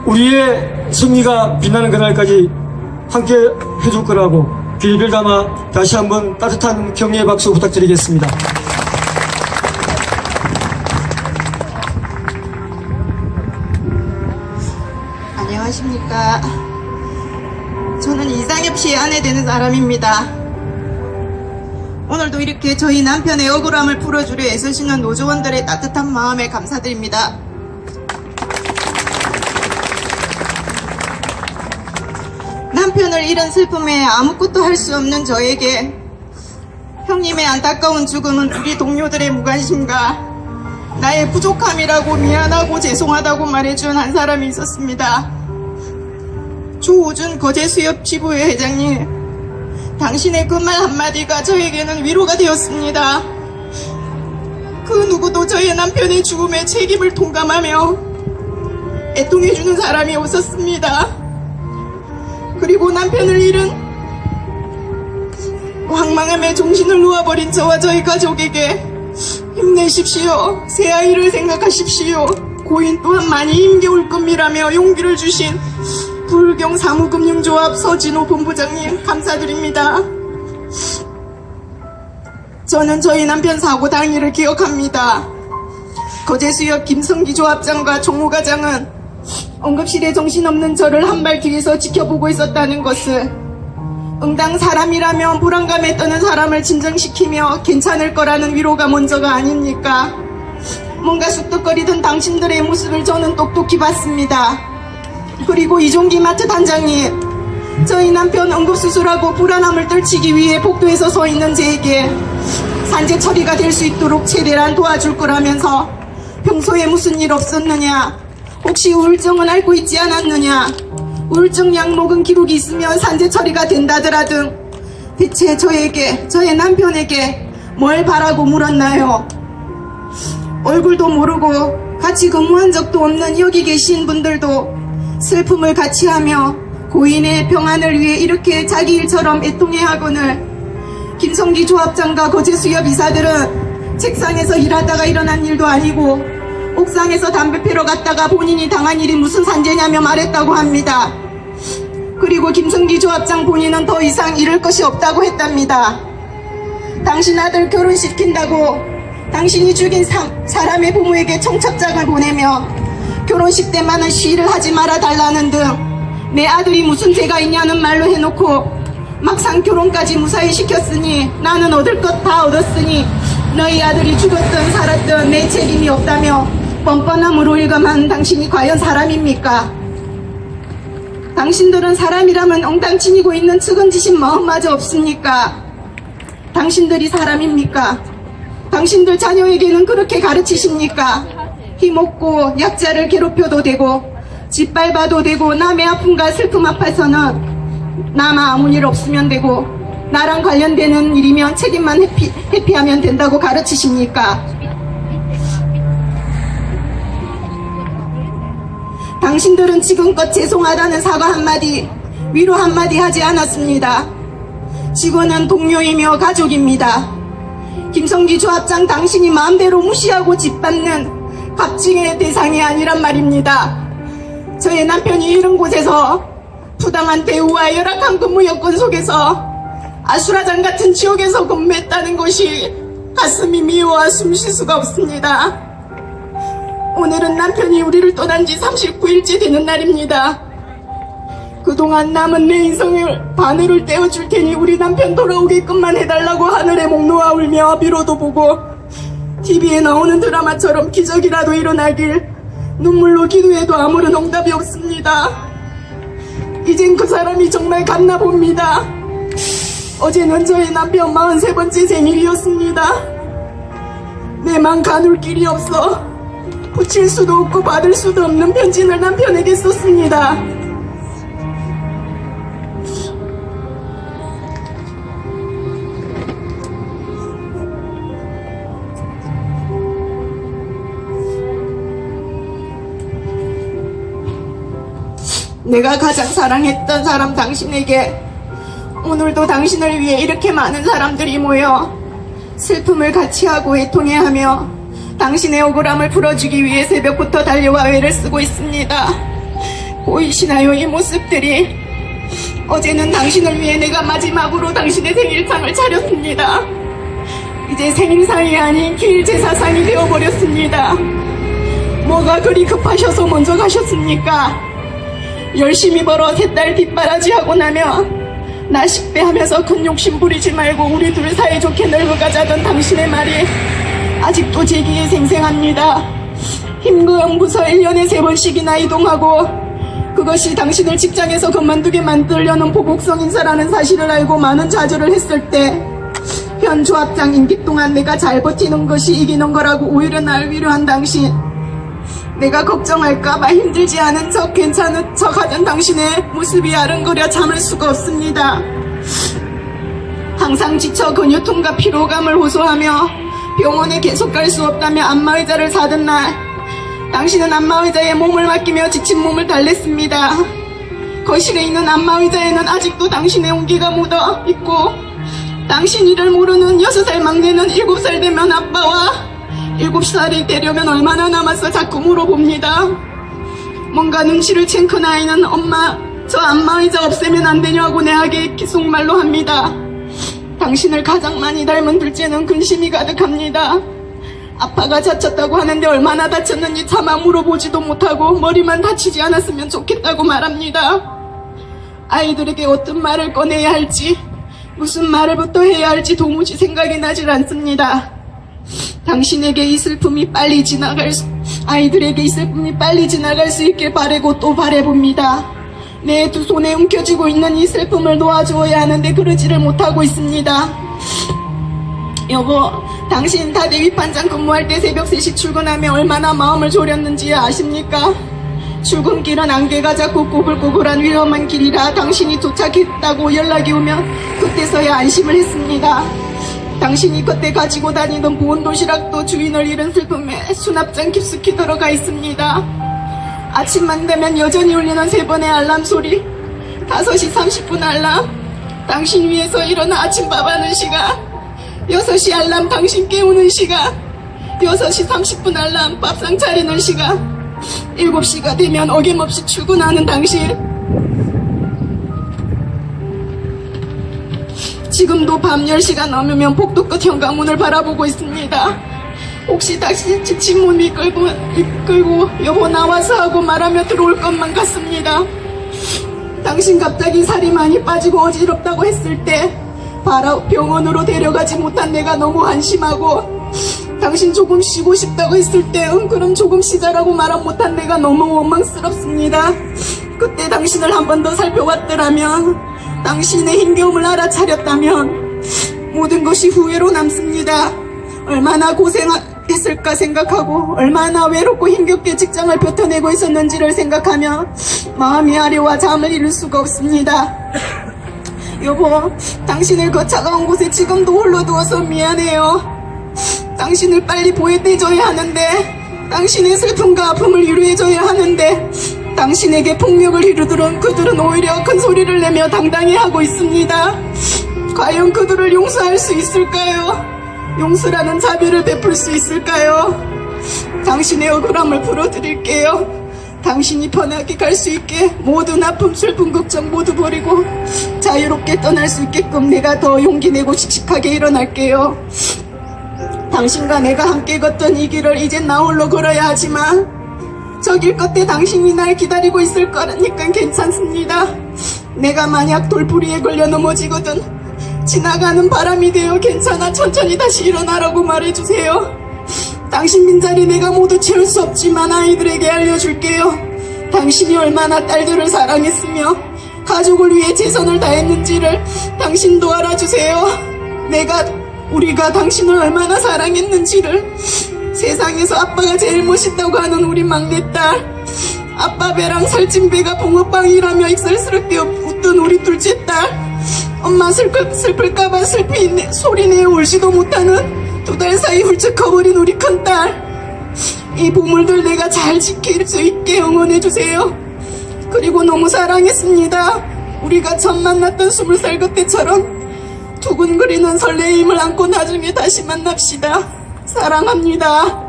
우리의 승리가 빛나는 그날까지 함께 해줄 거라고 빌빌 담아 다시 한번 따뜻한 격려의 박수 부탁드리겠습니다. 안녕하십니까. 저는 이상엽 씨의 아내 되는 사람입니다. 오늘도 이렇게 저희 남편의 억울함을 풀어주려 애쓰시는 노조원들의 따뜻한 마음에 감사드립니다. 남편을 잃은 슬픔에 아무것도 할 수 없는 저에게 형님의 안타까운 죽음은 우리 동료들의 무관심과 나의 부족함이라고 미안하고 죄송하다고 말해준 한 사람이 있었습니다. 조우준 거제수협 지부회 회장님, 당신의 그 말 한마디가 저에게는 위로가 되었습니다. 그 누구도 저의 남편의 죽음에 책임을 통감하며 애통해주는 사람이 없었습니다. 그리고 남편을 잃은 황망함에 정신을 놓아버린 저와 저희 가족에게 힘내십시오. 새 아이를 생각하십시오. 고인 또한 많이 힘겨울 겁니라며 용기를 주신 불경 사무금융조합 서진호 본부장님 감사드립니다. 저는 저희 남편 사고 당일을 기억합니다. 거제수협 김성기 조합장과 총무과장은 응급실에 정신없는 저를 한 발 뒤에서 지켜보고 있었다는 것을, 응당 사람이라면 불안감에 떠는 사람을 진정시키며 괜찮을 거라는 위로가 먼저가 아닙니까? 뭔가 쑥덕거리던 당신들의 모습을 저는 똑똑히 봤습니다. 그리고 이종기 마트 단장님, 저희 남편 응급수술하고 불안함을 떨치기 위해 복도에서 서 있는 제에게 산재 처리가 될 수 있도록 최대한 도와줄 거라면서 평소에 무슨 일 없었느냐, 혹시 우울증은 앓고 있지 않았느냐, 우울증 약 먹은 기록이 있으면 산재 처리가 된다더라 등 대체 저에게, 저의 남편에게 뭘 바라고 물었나요? 얼굴도 모르고 같이 근무한 적도 없는 여기 계신 분들도 슬픔을 같이 하며 고인의 평안을 위해 이렇게 자기 일처럼 애통해하거늘 김성기 조합장과 거제수협 이사들은 책상에서 일하다가 일어난 일도 아니고 옥상에서 담배 피러 갔다가 본인이 당한 일이 무슨 산재냐며 말했다고 합니다. 그리고 김성기 조합장 본인은 더 이상 잃을 것이 없다고 했답니다. 당신 아들 결혼시킨다고 당신이 죽인 사람의 부모에게 청첩장을 보내며 결혼식 때만은 시위를 하지 말아달라는 등 내 아들이 무슨 죄가 있냐는 말로 해놓고 막상 결혼까지 무사히 시켰으니 나는 얻을 것 다 얻었으니 너희 아들이 죽었든 살았든 내 책임이 없다며 뻔뻔함으로 일감한 당신이 과연 사람입니까? 당신들은 사람이라면 엉땅 지니고 있는 측은지신 마음마저 없습니까? 당신들이 사람입니까? 당신들 자녀에게는 그렇게 가르치십니까? 힘없고 약자를 괴롭혀도 되고 짓밟아도 되고 남의 아픔과 슬픔 앞에서는 나만 아무 일 없으면 되고 나랑 관련되는 일이면 책임만 회피하면 된다고 가르치십니까? 당신들은 지금껏 죄송하다는 사과 한마디, 위로 한마디 하지 않았습니다. 직원은 동료이며 가족입니다. 김성기 조합장, 당신이 마음대로 무시하고 짓밟는 갑질의 대상이 아니란 말입니다. 저의 남편이 이런 곳에서 부당한 대우와 열악한 근무 여건 속에서 아수라장 같은 지옥에서 근무했다는 것이 가슴이 미워와 숨쉴 수가 없습니다. 오늘은 남편이 우리를 떠난 지 39일째 되는 날입니다. 그동안 남은 내 인생을 바늘을 떼어줄 테니 우리 남편 돌아오게끔만 해달라고 하늘에 목 놓아 울며 미로도 보고 TV에 나오는 드라마처럼 기적이라도 일어나길 눈물로 기도해도 아무런 응답이 없습니다. 이젠 그 사람이 정말 갔나 봅니다. 어제는 저희 남편 43번째 생일이었습니다. 내 맘 가눌 길이 없어 붙일 수도 없고 받을 수도 없는 편지를 남편에게 썼습니다. 내가 가장 사랑했던 사람 당신에게 오늘도 당신을 위해 이렇게 많은 사람들이 모여 슬픔을 같이 하고 애통해하며 당신의 억울함을 풀어주기 위해 새벽부터 달려와 애를 쓰고 있습니다. 보이시나요, 이 모습들이? 어제는 당신을 위해 내가 마지막으로 당신의 생일상을 차렸습니다. 이제 생일상이 아닌 기일제사상이 되어버렸습니다. 뭐가 그리 급하셔서 먼저 가셨습니까? 열심히 벌어 세 달 뒷바라지하고 나면 나 식대하면서 큰 욕심 부리지 말고 우리 둘 사이좋게 늙어가자던 당신의 말이 아직도 제 귀에 생생합니다. 힘금 부서 1년에 3번씩이나 이동하고 그것이 당신을 직장에서 그만두게 만들려는 보복성 인사라는 사실을 알고 많은 좌절을 했을 때 현 조합장 임기 동안 내가 잘 버티는 것이 이기는 거라고 오히려 날 위로한 당신, 내가 걱정할까봐 힘들지 않은 척 괜찮은 척 하던 당신의 모습이 아른거려 참을 수가 없습니다. 항상 지쳐 근육통과 피로감을 호소하며 병원에 계속 갈 수 없다며 안마의자를 사던 날, 당신은 안마의자에 몸을 맡기며 지친 몸을 달랬습니다. 거실에 있는 안마의자에는 아직도 당신의 온기가 묻어 있고 당신 이를 모르는 6살 막내는 7살 되면 아빠와 7살이 되려면 얼마나 남았어 자꾸 물어봅니다. 뭔가 눈치를 챈 큰아이는 엄마 저 안마의자 없애면 안 되냐고 내하게 기속말로 합니다. 당신을 가장 많이 닮은 둘째는 근심이 가득합니다. 아빠가 다쳤다고 하는데 얼마나 다쳤는지 차마 물어보지도 못하고 머리만 다치지 않았으면 좋겠다고 말합니다. 아이들에게 어떤 말을 꺼내야 할지 무슨 말을부터 해야 할지 도무지 생각이 나질 않습니다. 당신에게 이 슬픔이 빨리 아이들에게 이 슬픔이 빨리 지나갈 수 있길 바라고 또 바라봅니다. 내 두 손에 움켜쥐고 있는 이 슬픔을 놓아주어야 하는데 그러지를 못하고 있습니다. 여보, 당신 다대위판장 근무할 때 새벽 3시 출근하며 얼마나 마음을 졸였는지 아십니까? 출근길은 안개가 작고 꼬불꼬불한 위험한 길이라 당신이 도착했다고 연락이 오면 그때서야 안심을 했습니다. 당신이 그때 가지고 다니던 보온도시락도 주인을 잃은 슬픔에 수납장 깊숙이 들어가 있습니다. 아침만 되면 여전히 울리는 3번의 알람 소리, 5시 30분 알람, 당신 위에서 일어나 아침밥하는 시간, 6시 알람 당신 깨우는 시간, 6시 30분 알람 밥상 차리는 시간, 7시가 되면 어김없이 출근하는 당신. 지금도 밤 10시가 넘으면 복도 끝 현관문을 바라보고 있습니다. 혹시 다시 지친 몸 이끌고 여보 나와서 하고 말하며 들어올 것만 같습니다. 당신 갑자기 살이 많이 빠지고 어지럽다고 했을 때 바로 병원으로 데려가지 못한 내가 너무 한심하고, 당신 조금 쉬고 싶다고 했을 때 그럼 조금 쉬자라고 말 못한 내가 너무 원망스럽습니다. 그때 당신을 한 번 더 살펴봤더라면, 당신의 힘겨움을 알아차렸다면 모든 것이 후회로 남습니다. 얼마나 고생했을까 생각하고 얼마나 외롭고 힘겹게 직장을 버텨내고 있었는지를 생각하며 마음이 아려와 잠을 이룰 수가 없습니다. 여보, 당신을 그 차가운 곳에 지금도 홀로 두어서 미안해요. 당신을 빨리 보호해줘야 하는데, 당신의 슬픔과 아픔을 위로해줘야 하는데, 당신에게 폭력을 이루들은 그들은 오히려 큰 소리를 내며 당당해하고 있습니다. 과연 그들을 용서할 수 있을까요? 용서라는 자비를 베풀 수 있을까요? 당신의 억울함을 풀어드릴게요. 당신이 편하게 갈 수 있게 모든 아픔, 슬픔, 걱정 모두 버리고 자유롭게 떠날 수 있게끔 내가 더 용기 내고 씩씩하게 일어날게요. 당신과 내가 함께 걷던 이 길을 이젠 나 홀로 걸어야 하지만 저 길 끝에 당신이 날 기다리고 있을 거라니까 괜찮습니다. 내가 만약 돌부리에 걸려 넘어지거든 지나가는 바람이 되어 괜찮아, 천천히 다시 일어나라고 말해주세요. 당신 빈자리 내가 모두 채울 수 없지만 아이들에게 알려줄게요. 당신이 얼마나 딸들을 사랑했으며 가족을 위해 최선을 다했는지를 당신도 알아주세요. 우리가 당신을 얼마나 사랑했는지를. 세상에서 아빠가 제일 멋있다고 하는 우리 막내딸, 아빠 배랑 살찐 배가 붕어빵이라며 익살스럽게 웃던 우리 둘째 딸, 엄마 슬플까봐 슬피 소리내어 울지도 못하는 2달 사이 훌쩍 커버린 우리 큰딸. 이 보물들 내가 잘 지킬 수 있게 응원해주세요. 그리고 너무 사랑했습니다. 우리가 처음 만났던 20살 그때처럼 두근거리는 설레임을 안고 나중에 다시 만납시다. 사랑합니다.